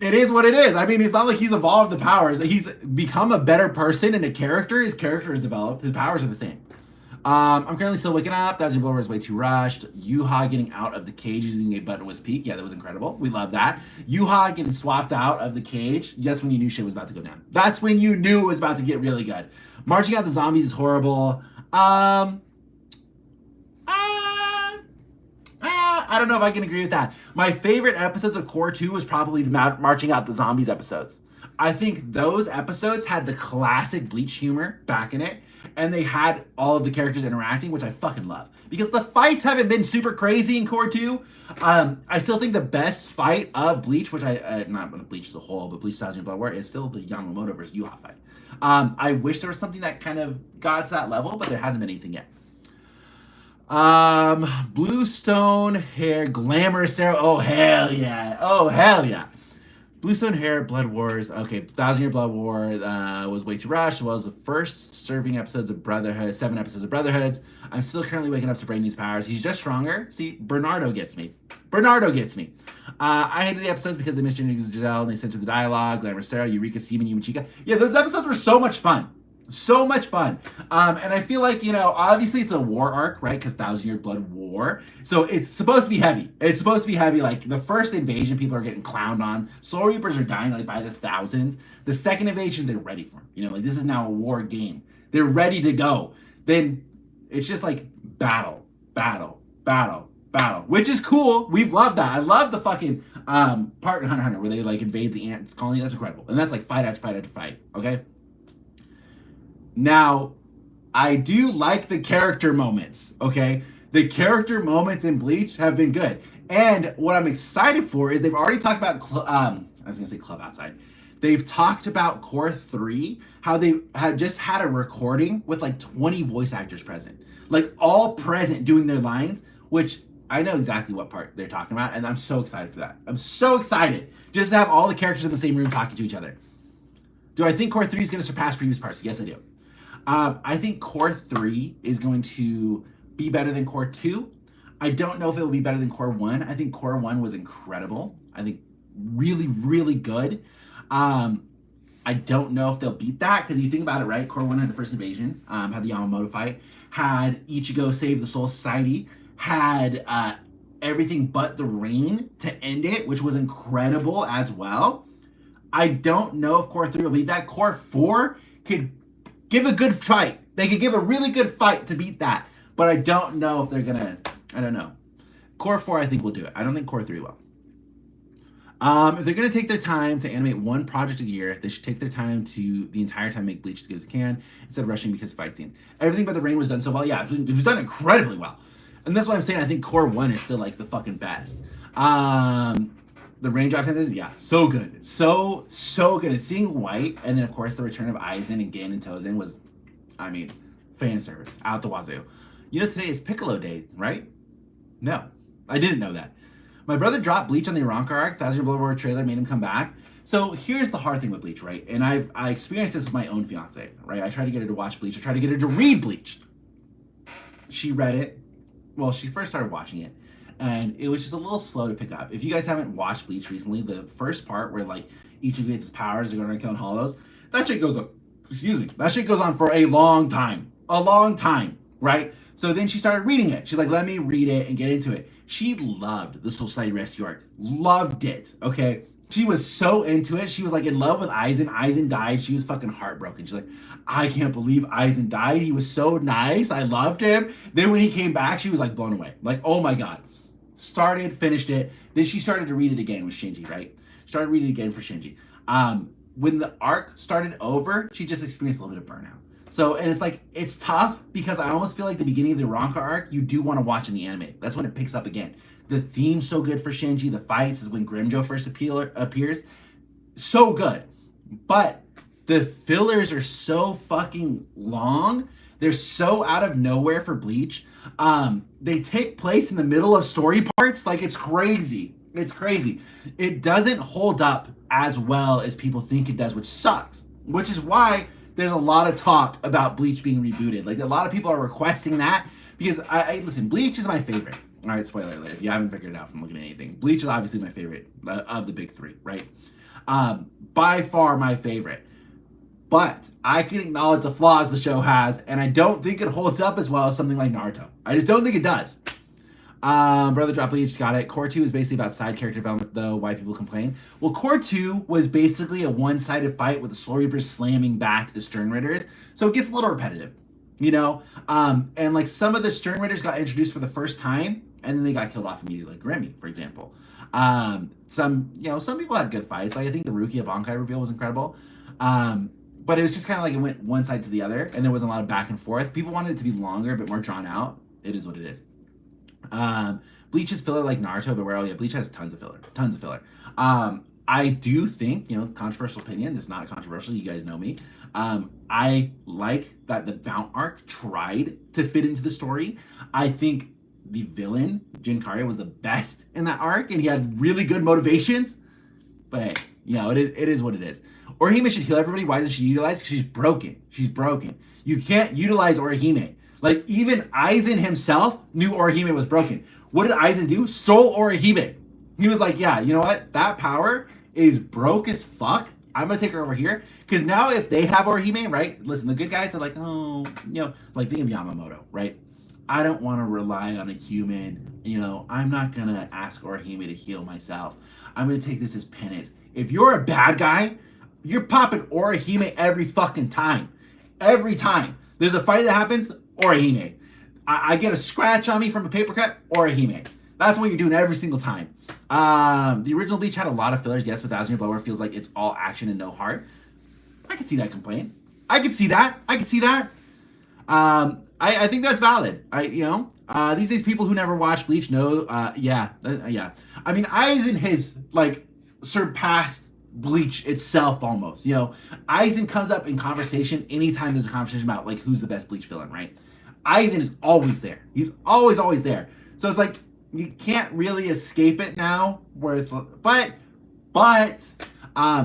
It is what it is. I mean, it's not like he's evolved the powers. He's become a better person and a character. His character is developed. His powers are the same. I'm currently still waking up. Thousand Blower is way too rushed. Yuha getting out of the cage using a buttonless peak. Yeah, that was incredible. We love that. Yuha getting swapped out of the cage. That's when you knew shit was about to go down. That's when you knew it was about to get really good. Marching out the zombies is horrible. I don't know if I can agree with that. My favorite episodes of Core 2 was probably the Marching Out the Zombies episodes. I think those episodes had the classic Bleach humor back in it, and they had all of the characters interacting, which I fucking love. Because the fights haven't been super crazy in Core 2. I still think the best fight of Bleach, which not Bleach as a whole, but Bleach 1000 Blood War, is still the Yamamoto versus Yuha fight. I wish there was something that kind of got to that level, but there hasn't been anything yet. Bluestone hair, glamorous Sarah. Oh, hell yeah. Oh, hell yeah. Bluestone hair, Blood Wars. Okay, 1000 Year Blood War was way too rushed, as well as the first serving episodes of Brotherhood, 7 episodes of Brotherhoods. I'm still currently waking up to Brainy's powers. He's just stronger. See, Bernardo gets me. Bernardo gets me. I hated the episodes because they missed Giselle and they censored the dialogue. Glamorous Sarah, Eureka, Seaman, Yumachika. Yeah, those episodes were so much fun. So much fun. And I feel like, you know, obviously it's a war arc, right? Because 1000 Year Blood War. So it's supposed to be heavy. It's supposed to be heavy. Like the first invasion, people are getting clowned on. Soul Reapers are dying like by the thousands. The second invasion, they're ready for. You know, like this is now a war game. They're ready to go. Then it's just like battle, battle, battle, battle, which is cool. We've loved that. I love the fucking part in Hunter x Hunter where they like invade the ant colony. That's incredible. And that's like fight after fight after fight. Okay. Now, I do like the character moments, okay? The character moments in Bleach have been good. And what I'm excited for is they've already talked about, I was going to say Club Outside. They've talked about Core 3, how they had just had a recording with like 20 voice actors present. Like all present doing their lines, which I know exactly what part they're talking about, and I'm so excited for that. I'm so excited just to have all the characters in the same room talking to each other. Do I think Core 3 is going to surpass previous parts? Yes, I do. I think Core 3 is going to be better than Core 2. I don't know if it will be better than Core 1. I think Core 1 was incredible. I think really, really good. I don't know if they'll beat that because you think about it, right? Core 1 had the first invasion, had the Yamamoto fight, had Ichigo save the Soul Society, had everything but the rain to end it, which was incredible as well. I don't know if Core 3 will beat that. Core 4 could give a good fight. They could give a really good fight to beat that. But I don't know if they're going to, I don't know. Core 4, I think, will do it. I don't think Core 3 will. If they're going to take their time to animate one project a year, they should take their time to the entire time make Bleach as good as they can instead of rushing because fight scene. Everything but the rain was done so well. Yeah, it was done incredibly well. And that's why I'm saying I think Core 1 is still like the fucking best. The raindrops and this, yeah, so good. So good. And seeing White, and then of course the return of Aizen and Gin and Tozen was, I mean, fan service out the wazoo. You know today is Piccolo Day, right? No, I didn't know that. My brother dropped Bleach on the Aranka arc. 1000 Blood War trailer made him come back. So here's the hard thing with Bleach, right? And I experienced this with my own fiance, right? I tried to get her to watch Bleach. I tried to get her to read Bleach. She read it. Well, she first started watching it, and it was just a little slow to pick up. If you guys haven't watched Bleach recently, the first part where like Ichigo gets his powers, they're going around killing hollows, that shit goes on. Excuse me. That shit goes on for a long time. A long time, right? So then she started reading it. She's like, let me read it and get into it. She loved the Soul Society Rescue arc. Loved it, okay? She was so into it. She was like in love with Aizen. Aizen died. She was fucking heartbroken. She's like, I can't believe Aizen died. He was so nice. I loved him. Then when he came back, she was like blown away. Like, oh my God. Started, finished it. Then she started to read it again with Shinji, right? Started reading it again for Shinji. When the arc started over, she just experienced a little bit of burnout. So, and it's like, it's tough because I almost feel like the beginning of the Aranka arc, you do want to watch in the anime. That's when it picks up again. The theme's so good for Shinji. The fights is when Grimmjow first appears. So good. But the fillers are so fucking long. They're so out of nowhere for Bleach. They take place in the middle of story parts. Like, it's crazy. It's crazy. It doesn't hold up as well as people think it does, which sucks. Which is why there's a lot of talk about Bleach being rebooted. Like, a lot of people are requesting that because listen, Bleach is my favorite. All right, spoiler alert, if you haven't figured it out from looking at anything. Bleach is obviously my favorite of the big three, right? By far my favorite. But I can acknowledge the flaws the show has, and I don't think it holds up as well as something like Naruto. I just don't think it does. Brother Drop Bleach got it. Core 2 is basically about side character development, though. Why people complain? Well, Core 2 was basically a one-sided fight with the Soul Reapers slamming back the Stern Ritters, so it gets a little repetitive, you know. And like some of the Stern Ritters got introduced for the first time, and then they got killed off immediately, like Grimmy, for example. Some people had good fights. Like I think the Rukia Bankai reveal was incredible. But it was just kind of like it went one side to the other, and there wasn't a lot of back and forth. People wanted it to be longer, but more drawn out. It is what it is. Bleach is filler like Naruto, but well, yeah, Bleach has tons of filler. I do think, controversial opinion, it's not controversial, you guys know me. I like that the Bount arc tried to fit into the story. I think the villain, Jin Karya, was the best in that arc, and he had really good motivations. But hey, it is what it is. Orihime should heal everybody. Why doesn't she utilize? Because she's broken. You can't utilize Orihime. Like, even Aizen himself knew Orihime was broken. What did Aizen do? Stole Orihime. He was like, yeah, you know what? That power is broke as fuck. I'm going to take her over here. Because now if they have Orihime, right? Listen, the good guys are like, oh, like think of Yamamoto, right? I don't want to rely on a human. I'm not going to ask Orihime to heal myself. I'm going to take this as penance. If you're a bad guy, you're popping Orihime every fucking time. Every time. There's a fight that happens, Orihime. I get a scratch on me from a paper cut, Orihime. That's what you're doing every single time. The original Bleach had a lot of fillers, yes, but Thousand Year Blower feels like it's all action and no heart. I can see that complaint. I can see that. I think that's valid. These days people who never watch Bleach know, yeah. I mean, Aizen has, surpassed Bleach itself almost. Aizen comes up in conversation anytime there's a conversation about, who's the best Bleach villain, right? Aizen is always there. He's always there. So it's like, you can't really escape it now, but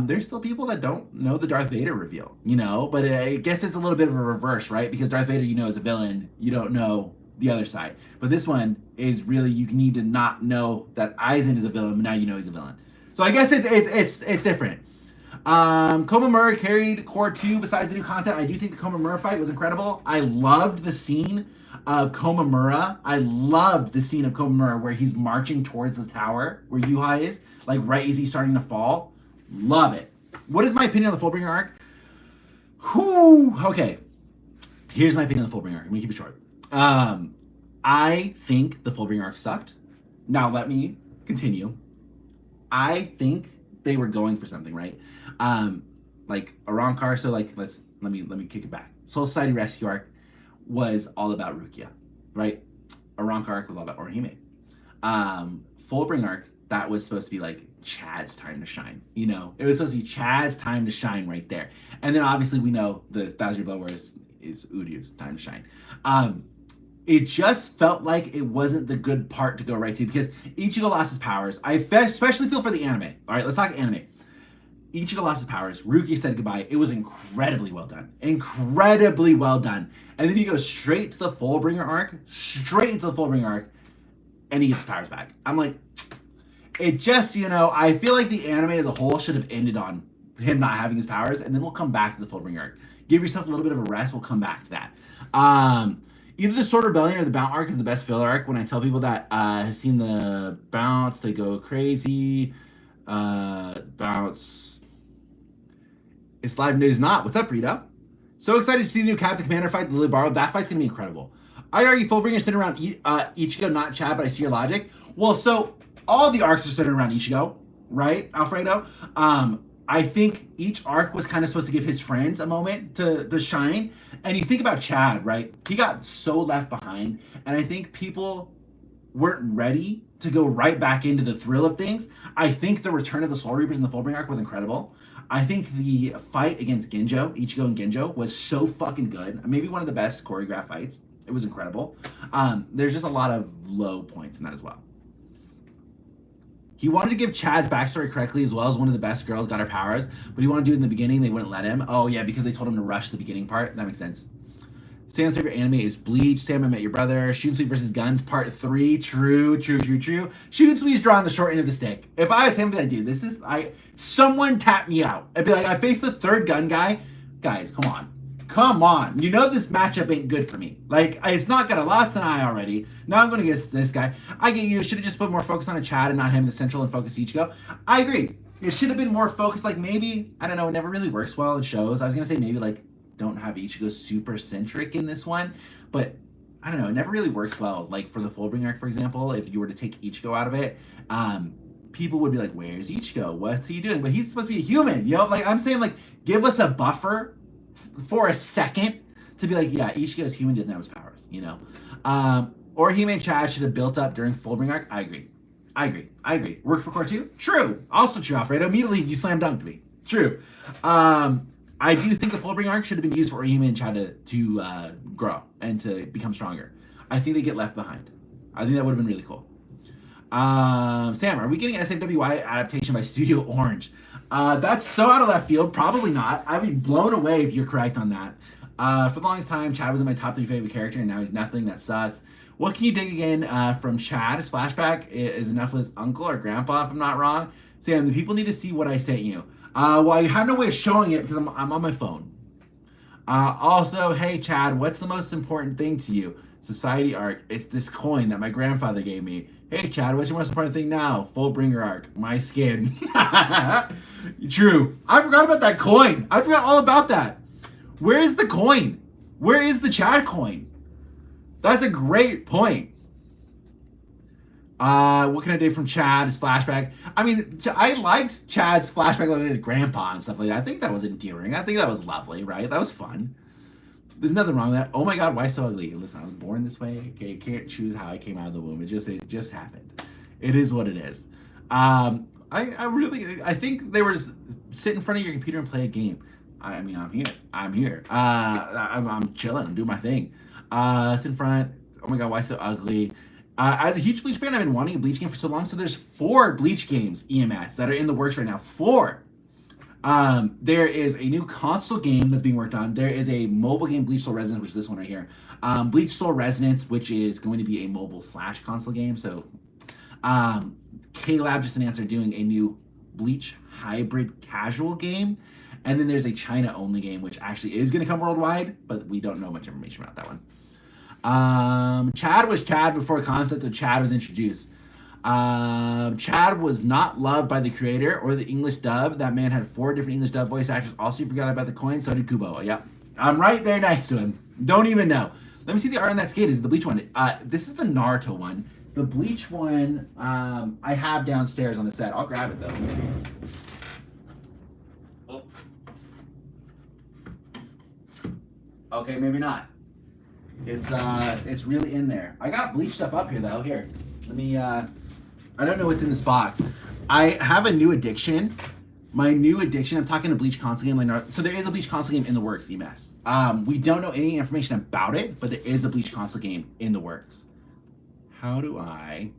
there's still people that don't know the Darth Vader reveal, but I guess it's a little bit of a reverse, right? Because Darth Vader, is a villain, you don't know the other side. But this one is really, you need to not know that Aizen is a villain, but now you know he's a villain. So I guess it's different. Komamura carried Core 2 besides the new content. I do think the Komamura fight was incredible. I loved the scene of Komamura. Where he's marching towards the tower where Yuha is, right as he's starting to fall. Love it. What is my opinion on the Fullbringer arc? Okay. Here's my opinion on the Fullbringer arc. I'm gonna keep it short. I think the Fullbringer arc sucked. Now let me continue. I think they were going for something, right? Arankar, so let me kick it back. Soul Society Rescue arc was all about Rukia, right? Arankar arc was all about Orihime. Fullbringer arc, that was supposed to be Chad's time to shine. It was supposed to be Chad's time to shine right there. And then obviously we know the Thousand Year Blower is Uryu's time to shine. It just felt like it wasn't the good part to go right to, because Ichigo lost his powers. I especially feel for the anime. All right, let's talk anime. Ichigo lost his powers. Rukia said goodbye. It was incredibly well done. Incredibly well done. And then you go straight to the Fullbringer arc, and he gets his powers back. I'm like, it just, I feel like the anime as a whole should have ended on him not having his powers, and then we'll come back to the Fullbringer arc. Give yourself a little bit of a rest. We'll come back to that. Either the Sword Rebellion or the Bount arc is the best filler arc. When I tell people that have seen the Bounts, they go crazy. Bounts. It's live. It is not. What's up, Rita? So excited to see the new Captain Commander fight, the Lily Barrow. That fight's going to be incredible. I'd argue Fullbringer sitting around Ichigo, not Chad, but I see your logic. Well, so all the arcs are centered around Ichigo, right, Alfredo? I think each arc was kind of supposed to give his friends a moment to shine. And you think about Chad, right? He got so left behind. And I think people weren't ready to go right back into the thrill of things. I think the return of the Soul Reapers in the Fullbringer arc was incredible. I think the fight against Ichigo and Genjo, was so fucking good. Maybe one of the best choreographed fights. It was incredible. There's just a lot of low points in that as well. He wanted to give Chad's backstory correctly as well as one of the best girls got her powers, but he wanted to do it in the beginning. They wouldn't let him. Oh, yeah, because they told him to rush the beginning part. That makes sense. Sam's favorite anime is Bleach. Sam, I Met Your Brother. Shoot Sweet versus Guns Part 3. True. Shoot Sweet's drawing the short end of the stick. If I was him, I'd be like, dude, someone tap me out. I'd be like, I faced the third gun guy. Guys, come on. Come on. You know this matchup ain't good for me. Like, it's not gonna last an eye already. Now I'm gonna get this guy. I get you. Should have just put more focus on a Chad and not him in the central and focus Ichigo. I agree. It should have been more focused. Like, maybe, I don't know, it never really works well in shows. I was gonna say maybe, like, don't have Ichigo super centric in this one, but I don't know, it never really works well. Like for the Fullbringer arc, for example, if you were to take Ichigo out of it, people would be like, where's Ichigo? What's he doing? But he's supposed to be a human, you know? Like I'm saying, like, give us a buffer for a second to be like, yeah, Ichigo's human, doesn't have his powers, you know? Or he and Chad should have built up during Fullbringer arc. I agree. Work for Core 2? True. Also true, Alfredo. Immediately you slam dunked me. True. I do think the Fullbringer arc should have been used for Orihime and Chad to grow and to become stronger. I think they get left behind. I think that would have been really cool. Sam, are we getting SFWI adaptation by Studio Orange? That's so out of left field. Probably not. I'd be blown away if you're correct on that. For the longest time, Chad was in my top 3 favorite character, and now he's nothing. That sucks. What can you dig again from Chad? His flashback is enough with his uncle or grandpa, if I'm not wrong. Sam, the people need to see what I sent you. Well, I have no way of showing it because I'm on my phone. Also, hey, Chad, what's the most important thing to you? Society arc. It's this coin that my grandfather gave me. Hey, Chad, what's your most important thing now? Fullbringer arc. My skin. True. I forgot about that coin. I forgot all about that. Where is the coin? Where is the Chad coin? That's a great point. What can I do from Chad's flashback? I mean, I liked Chad's flashback with his grandpa and stuff like that. I think that was endearing. I think that was lovely, right? That was fun. There's nothing wrong with that. Oh my God, why so ugly? Listen, I was born this way. Okay, can't choose how I came out of the womb. It just happened. It is what it is. I think they were just sit in front of your computer and play a game. I mean, I'm here. I'm chilling. I'm doing my thing. Sit in front. Oh my God, why so ugly? As a huge Bleach fan, I've been wanting a Bleach game for so long. So there's 4 Bleach games, EMS, that are in the works right now. 4. There is a new console game that's being worked on. There is a mobile game, Bleach Soul Resonance, which is this one right here. Bleach Soul Resonance, which is going to be a mobile / console game. So K-Lab just announced they're doing a new Bleach hybrid casual game. And then there's a China-only game, which actually is going to come worldwide, but we don't know much information about that one. Chad was Chad before the concept of Chad was introduced. Chad was not loved by the creator or the English dub. That man had 4 different English dub voice actors. Also, you forgot about the coin. So did Kubo. Yep. I'm right there next to him. Don't even know. Let me see the art on that skate. Is it the Bleach one? This is the Naruto one. The Bleach one, I have downstairs on the set. I'll grab it though. Let me see. Oh. Okay, maybe not. It's really in there. I got Bleach stuff up here though. Here, let me. I don't know what's in this box. I have a new addiction. My new addiction. I'm talking a Bleach console game. Like so, there is a Bleach console game in the works. EMS. We don't know any information about it, but there is a Bleach console game in the works. How do I?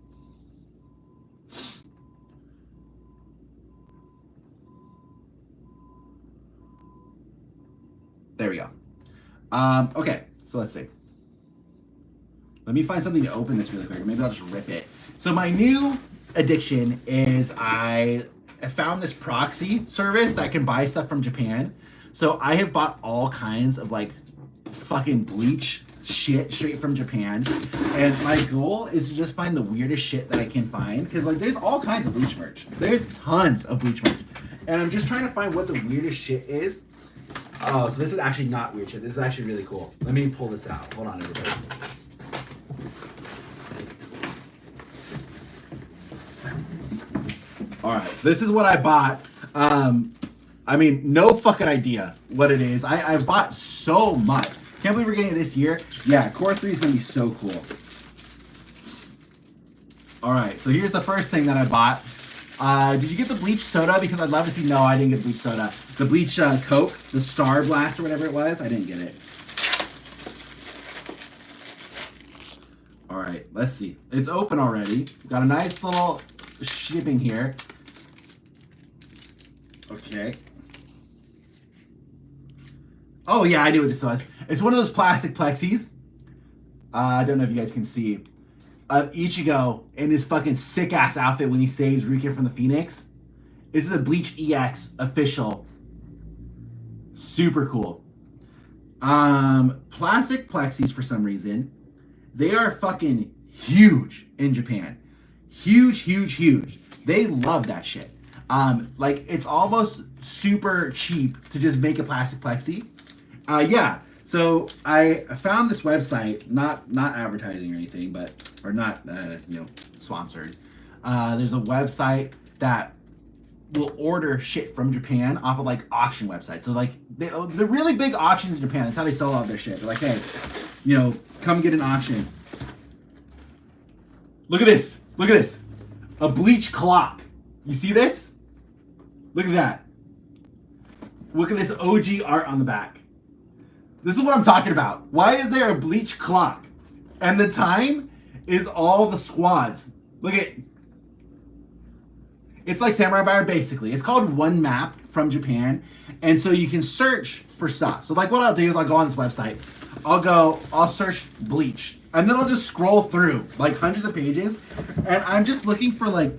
There we go. Okay, so let's see. Let me find something to open this really quick. Maybe I'll just rip it. So my new addiction is I found this proxy service that can buy stuff from Japan. So I have bought all kinds of like fucking Bleach shit straight from Japan. And my goal is to just find the weirdest shit that I can find. Because like there's all kinds of Bleach merch. There's tons of Bleach merch. And I'm just trying to find what the weirdest shit is. Oh, so this is actually not weird shit. This is actually really cool. Let me pull this out. Hold on, everybody. All right, this is what I bought. I mean, no fucking idea what it is. I've bought so much. Can't believe we're getting it this year. Yeah, Core 3 is gonna be so cool. All right, so here's the first thing that I bought. Did you get the Bleach soda? Because I'd love to see. No, I didn't get Bleach soda. The Bleach Coke, the Star Blast or whatever it was. I didn't get it. All right, let's see. It's open already. Got a nice little shipping here. Okay. Oh yeah, I knew what this was. It's one of those plastic plexis. I don't know if you guys can see. Of Ichigo in his fucking sick ass outfit when he saves Rukia from the Phoenix. This is a Bleach EX official. Super cool. Plastic plexis for some reason. They are fucking huge in Japan. Huge, huge, huge. They love that shit. Like it's almost super cheap to just make a plastic plexi. Yeah. So I found this website, not advertising or anything, but or not sponsored. There's a website that will order shit from Japan off of like auction websites. So like the really big auctions in Japan, that's how they sell all their shit. They're like, hey, come get an auction. Look at this. Look at this. A Bleach clock. You see this? Look at that. Look at this OG art on the back. This is what I'm talking about. Why is there a Bleach clock? And the time is all the squads. Look at it. It's like Samurai Buyer basically. It's called One Map from Japan. And so you can search for stuff. So like what I'll do is I'll go on this website. I'll search Bleach. And then I'll just scroll through like hundreds of pages. And I'm just looking for like,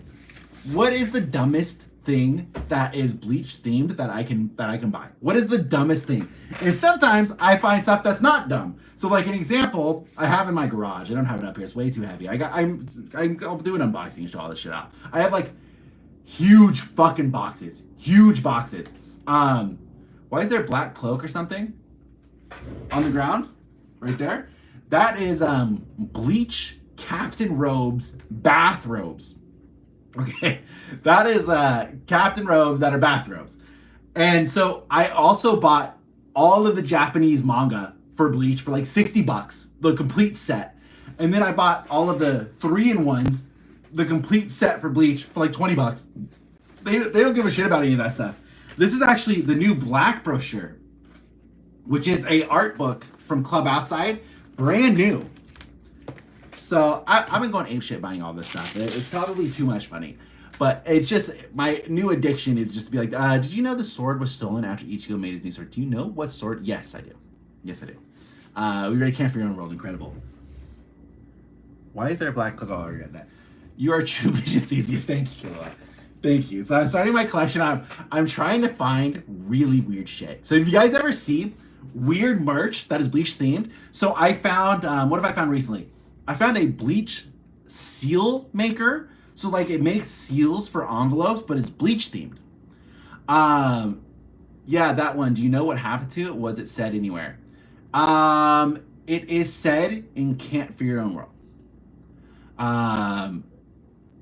what is the dumbest thing that is Bleach themed that I can buy? What is the dumbest thing? And sometimes I find stuff that's not dumb. So like an example I have in my garage. I don't have it up here. It's way too heavy. I'll do an unboxing and show all this shit out. I have like huge fucking boxes. Huge boxes. Why is there a black cloak or something on the ground? Right there. That is Bleach Captain Robes bathrobes. Okay. That is Captain Robes that are bathrobes. And so I also bought all of the Japanese manga for Bleach for like $60, the complete set. And then I bought all of the 3-in-1s, the complete set for Bleach for like $20. They don't give a shit about any of that stuff. This is actually the new black brochure, which is a art book from Club Outside, brand new. So I've been going apeshit buying all this stuff. It's probably too much money, but it's just my new addiction is just to be like, did you know the sword was stolen after Ichigo made his new sword? Do you know what sword? Yes, I do. Yes, I do. We already can't for your own world. Incredible. Why is there a black cloak? Oh, I regret that. You are a true Bleach enthusiast. Thank you, Kayla. Thank you. So I'm starting my collection. I'm trying to find really weird shit. So if you guys ever see weird merch that is Bleach themed, so I found, what have I found recently? I found a Bleach seal maker. So like it makes seals for envelopes, but it's Bleach themed. Yeah, that one. Do you know what happened to it? Was it said anywhere? It is said in Can't For Your Own World.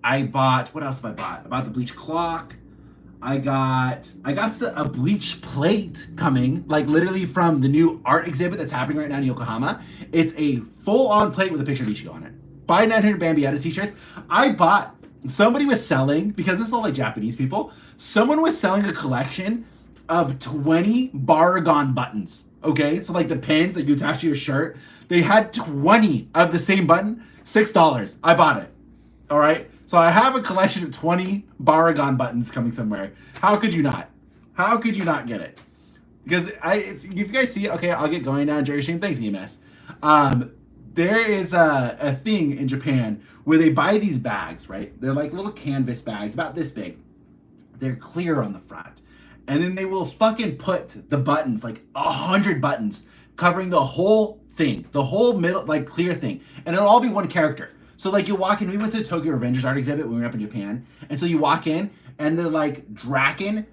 I bought, what else have I bought? I bought the Bleach clock. I got a Bleach plate coming, like literally from the new art exhibit that's happening right now in Yokohama. It's a full-on plate with a picture of Ichigo on it. Buy 900 Bambietta t-shirts. Somebody was selling, because this is all like Japanese people, someone was selling a collection of 20 Baragon buttons, okay? So like the pins that you attach to your shirt, they had 20 of the same button, $6. I bought it, all right? So I have a collection of 20 Baragon buttons coming somewhere. How could you not? How could you not get it? Because if you guys see it, okay, I'll get going now. Jerry Shane, thanks, EMS. There is a thing in Japan where they buy these bags, right? They're like little canvas bags, about this big. They're clear on the front. And then they will fucking put the buttons, like 100 buttons, covering the whole thing, the whole middle, like clear thing. And it'll all be one character. So like you walk in, we went to the Tokyo Revengers art exhibit when we were up in Japan. And so you walk in and they're like dragging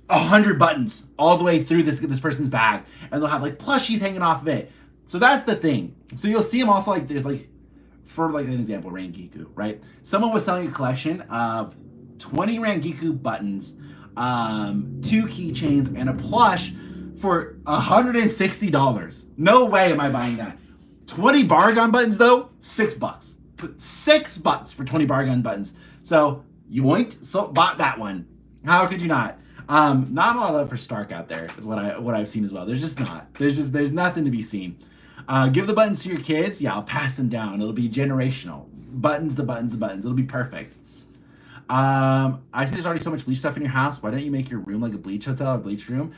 100 buttons all the way through this person's bag. And they'll have like plushies hanging off of it. So that's the thing. So you'll see them also like, there's like, for like an example, Rangiku, right? Someone was selling a collection of 20 Rangiku buttons, 2 keychains, and a plush for $160. No way am I buying that. 20 Baragon buttons though, $6. $6 for 20 Baragon buttons. So yoinked, so bought that one. How could you not? Not a lot of love for Stark out there is what I've seen as well. There's just not. There's nothing to be seen. Give the buttons to your kids. Yeah, I'll pass them down. It'll be generational. Buttons, the buttons, the buttons. It'll be perfect. I see there's already so much Bleach stuff in your house. Why don't you make your room like a Bleach hotel or Bleach room?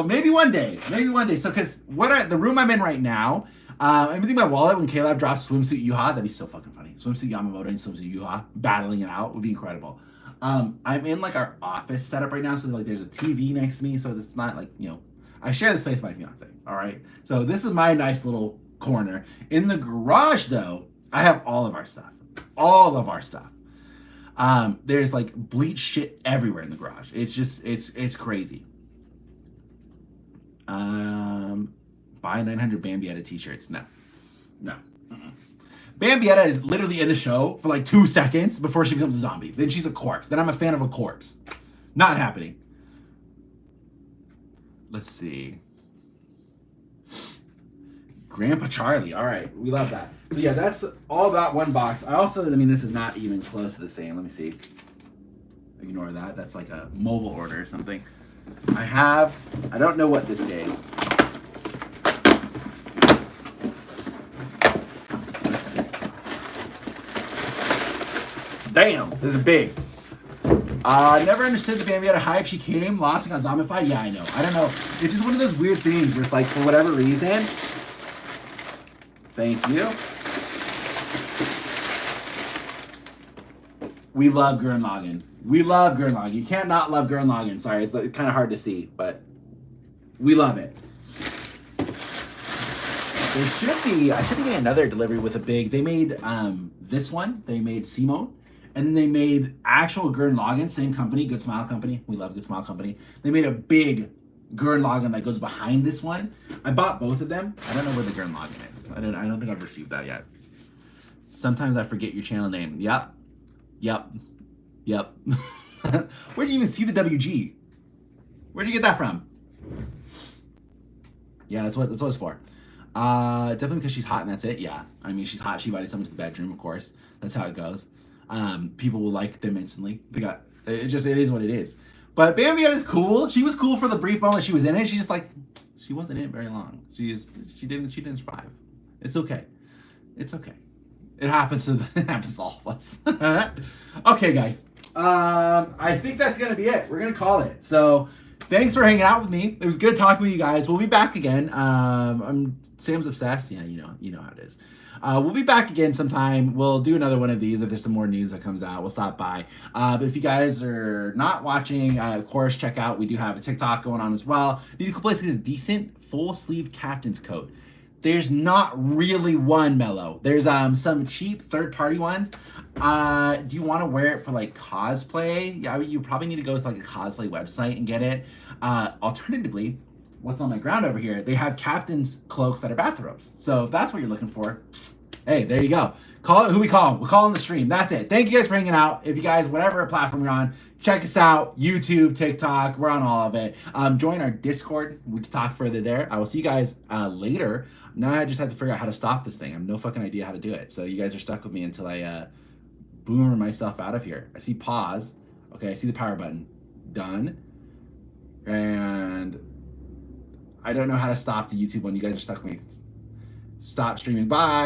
Maybe one day. Maybe one day. So, because the room I'm in right now, I'm thinking my wallet when K-Lab drops swimsuit Yuha. That'd be so fucking funny. Swimsuit Yamamoto and swimsuit Yuha battling it out would be incredible. I'm in like our office setup right now, so like there's a TV next to me, so it's not like, you know, I share the space with my fiance. All right, so this is my nice little corner. In the garage, though, I have all of our stuff. All of our stuff. There's like Bleach shit everywhere in the garage. It's just it's crazy. Buy 900 Bambietta t-shirts. No. Mm-mm. Bambietta is literally in the show for like 2 seconds before she becomes a zombie. Then she's a corpse. Then I'm a fan of a corpse. Not happening. Let's see. Grandpa Charlie. All right, we love that. So yeah, that's all that one box. I mean, this is not even close to the same. Let me see. Ignore that. That's like a mobile order or something. I don't know what this is. Let's see. Damn, this is big. Never understood the Bambietta hype. She came, lost, and got zombified. Yeah, I know. I don't know. It's just one of those weird things where it's like, for whatever reason. Thank you. We love Gurren Lagann. We love Gurren Lagann. You can't not love Gurren Lagann. Sorry, it's kind of hard to see, but we love it. I should be getting another delivery with a big. They made this one. They made Simone. And then they made actual Gurren Lagann, same company, Good Smile Company. We love Good Smile Company. They made a big Gurren Lagann that goes behind this one. I bought both of them. I don't know where the Gurren Lagann is. I don't think I've received that yet. Sometimes I forget your channel name. Yep. Where do you even see the WG? Where'd you get that from? Yeah, that's what it's for. Definitely because she's hot and that's it. Yeah, I mean, she's hot. She invited someone to the bedroom, of course. That's how it goes. People will like them instantly. It is what it is. But Bambietta is cool. She was cool for the brief moment she was in it. She wasn't in it very long. She didn't survive. It's okay. It's okay. It happens to all of us. Okay, guys. I think that's gonna be it. We're gonna call it. So thanks for hanging out with me. It was good talking with you guys. We'll be back again. Sam's obsessed. Yeah, you know how it is. We'll be back again sometime. We'll do another one of these if there's some more news that comes out. We'll stop by. But if you guys are not watching, of course, check out. We do have a TikTok going on as well. Need a place that is decent full sleeve captain's coat. There's not really one, Mellow. There's some cheap third-party ones. Do you want to wear it for like cosplay? Yeah, you probably need to go with like a cosplay website and get it. Alternatively, what's on my ground over here, they have captain's cloaks that are bathrobes. So if that's what you're looking for, hey, there you go. Call it who we call them. We'll call them the stream. That's it. Thank you guys for hanging out. If you guys, whatever platform you're on, check us out. YouTube, TikTok, we're on all of it. Join our Discord. We can talk further there. I will see you guys later. Now I just have to figure out how to stop this thing. I have no fucking idea how to do it. So you guys are stuck with me until I boomer myself out of here. I see pause. Okay, I see the power button. Done. And I don't know how to stop the YouTube one. You guys are stuck with me. Stop streaming. Bye.